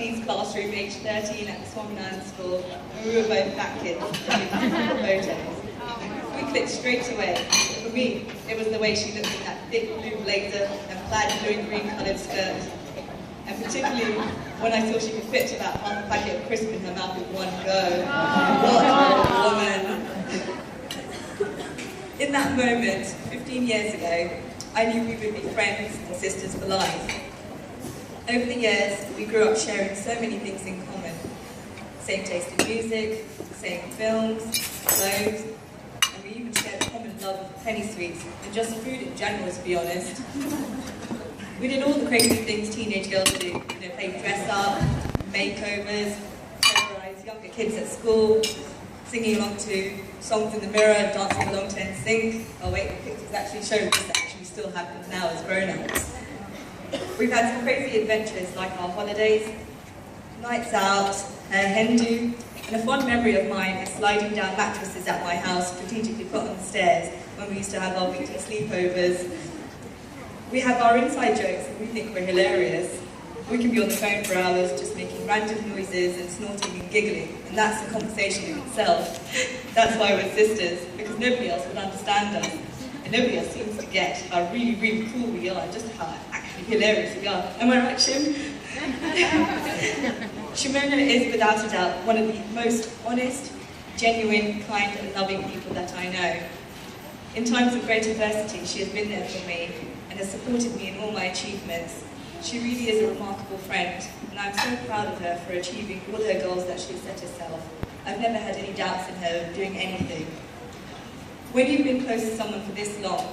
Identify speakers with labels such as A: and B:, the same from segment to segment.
A: Buckley's classroom, age 13 at the Swampland School, and we were both fat kids taking photos. We clicked straight away. For me, it was the way she looked in that thick blue blazer and plaid blue and green coloured skirt. And particularly when I saw she could fit about half a packet of crisp in her mouth with one go. What a woman. In that moment, 15 years ago, I knew we would be friends and sisters for life. Over the years, we grew up sharing so many things in common. Same taste in music, same films, clothes, and we even shared a common love of penny sweets, and just food in general, to be honest. We did all the crazy things teenage girls do, play dress up, makeovers, terrorize younger kids at school, singing along to songs in the mirror, dancing along to NSYNC. Oh wait, the pictures actually show this actually still happens now as grown-ups. We've had some crazy adventures like our holidays, nights out, hen do, and a fond memory of mine is sliding down mattresses at my house, strategically put on the stairs when we used to have our weekly sleepovers. We have our inside jokes and we think we're hilarious. We can be on the phone for hours just making random noises and snorting and giggling, and that's a conversation in itself. That's why we're sisters, because nobody else would understand us, and nobody else seems to get how really, really cool we are, and just how actually hilarious we are. Am I right, Shim? Shimona is, without a doubt, one of the most honest, genuine, kind and loving people that I know. In times of great adversity, she has been there for me and has supported me in all my achievements. She really is a remarkable friend, and I'm so proud of her for achieving all her goals that she has set herself. I've never had any doubts in her of doing anything. When you've been close to someone for this long,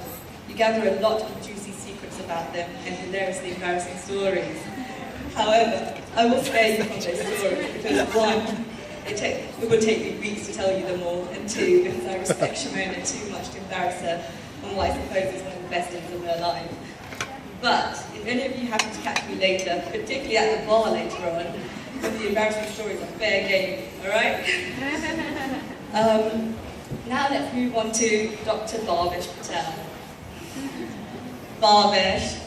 A: you gather a lot of juicy secrets about them and hilariously embarrassing stories. However, I will spare you from those stories because one, it would take me weeks to tell you them all, and two, because I respect Shimona too much to embarrass her on what I suppose is one of the best days of her life. But if any of you happen to catch me later, particularly at the bar later on, then the embarrassing stories are fair game, alright? Now let's move on to Dr. Vanessa Patel. Barbesh.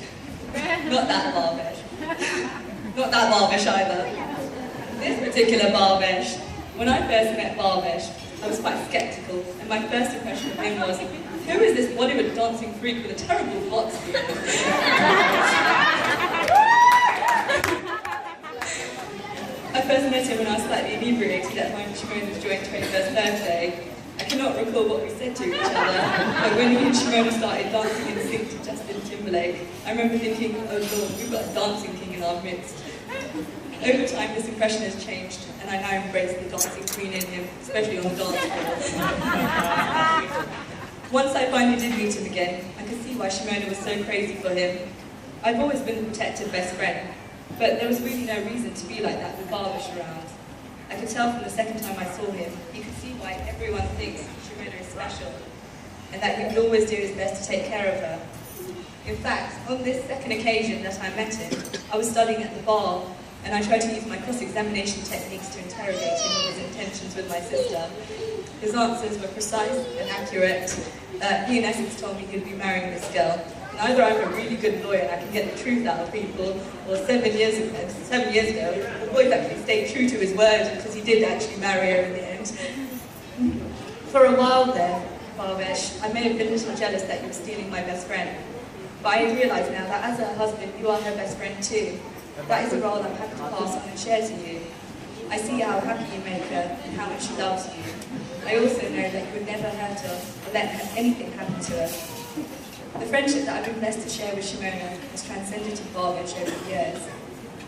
A: Not that Barbesh. Not that Barbesh either. This particular Barbesh. When I first met Barbesh, I was quite sceptical, and my first impression of him was, who is this Bollywood dancing freak with a terrible box beard? I first met him when I was slightly inebriated at my Shimona's joint 21st birthday. I cannot recall what we said to each other, but when he and Shimona started dancing in sync to Justin Timberlake, I remember thinking, oh Lord, we've got a dancing king in our midst. Over time, this impression has changed, and I now embrace the dancing queen in him, especially on the dance floor. Once I finally did meet him again, I could see why Shimona was so crazy for him. I've always been the protective best friend, but there was really no reason to be like that with Barbesh around. I could tell from the second time I saw him, you could see why everyone thinks Shimona is special, and that he would always do his best to take care of her. In fact, on this second occasion that I met him, I was studying at the bar, and I tried to use my cross-examination techniques to interrogate him on his intentions with my sister. His answers were precise and accurate. He in essence told me he'd be marrying this girl. And either I'm a really good lawyer and I can get the truth out of people, or 7 years ago, the boy's actually stayed true to his word because he did actually marry her in the end. For a while then, Barbesh, I may have been a little jealous that you were stealing my best friend. But I realise now that as her husband, you are her best friend too. That is a role I'm happy to pass on and share to you. I see how happy you make her and how much she loves you. I also know that you would never hurt her or let anything happen to her. The friendship that I've been blessed to share with Shimona has transcended to Barbesh over the years.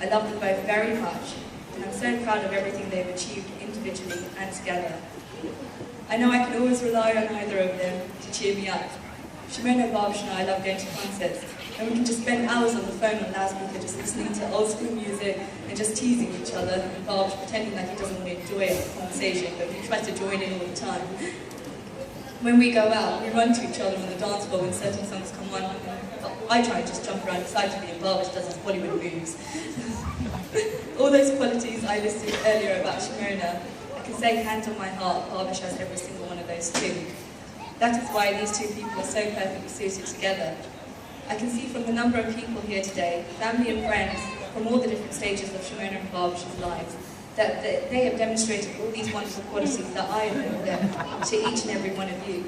A: I love them both very much, and I'm so proud of everything they've achieved individually and together. I know I can always rely on either of them to cheer me up. Shimona, Barbesh and I love going to concerts, and we can just spend hours on the phone on loudspeaker just listening to old school music and just teasing each other, and Barbesh pretending like he doesn't want to enjoy a conversation, but he tries to join in all the time. When we go out, we run to each other on the dance floor when certain songs come on. I try and just jump around excitedly, and Barbesh does his Bollywood moves. All those qualities I listed earlier about Shimona, I can say hand on my heart, Barbesh has every single one of those too. That is why these two people are so perfectly suited together. I can see from the number of people here today, family and friends, from all the different stages of Shimona and Barbara's lives, that they have demonstrated all these wonderful qualities that I owe them to each and every one of you.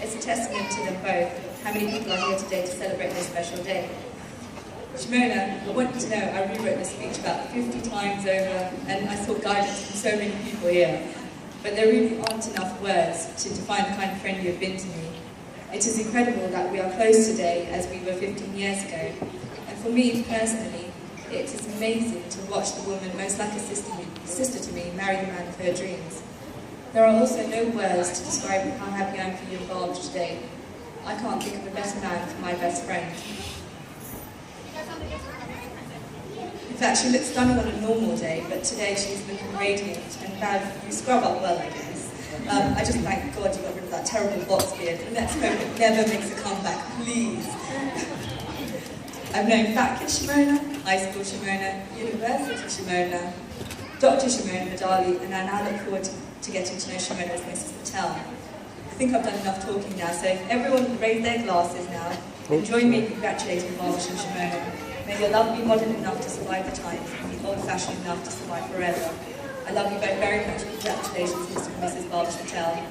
A: It's a testament to them both, how many people are here today to celebrate this special day. Shimona, I want you to know I rewrote this speech about 50 times over, and I sought guidance from so many people here. But there really aren't enough words to define the kind of friend you have been to me. It is incredible that we are close today as we were 15 years ago. And for me personally, it is amazing to watch the woman most like a sister to me marry the man of her dreams. There are also no words to describe how happy I am for you and Barbara today. I can't think of a better man for my best friend. In fact, she looks stunning on a normal day, but today she's looking radiant and bad. You scrub up well, I guess. I just thank God you got rid of that terrible box beard, and let's hope it never makes a comeback, please. I've known Factor Shimona, High School Shimona, University Shimona, Dr. Shimona Madali, and I now look forward to getting to know Shimona as Mrs. Patel. I think I've done enough talking now, so if everyone can raise their glasses now, and join me in congratulating Barbara and Shimona. May your love be modern enough to survive the times, and be old-fashioned enough to survive forever. I love you both very much. Congratulations, Mr. and Mrs. Barbara Patel.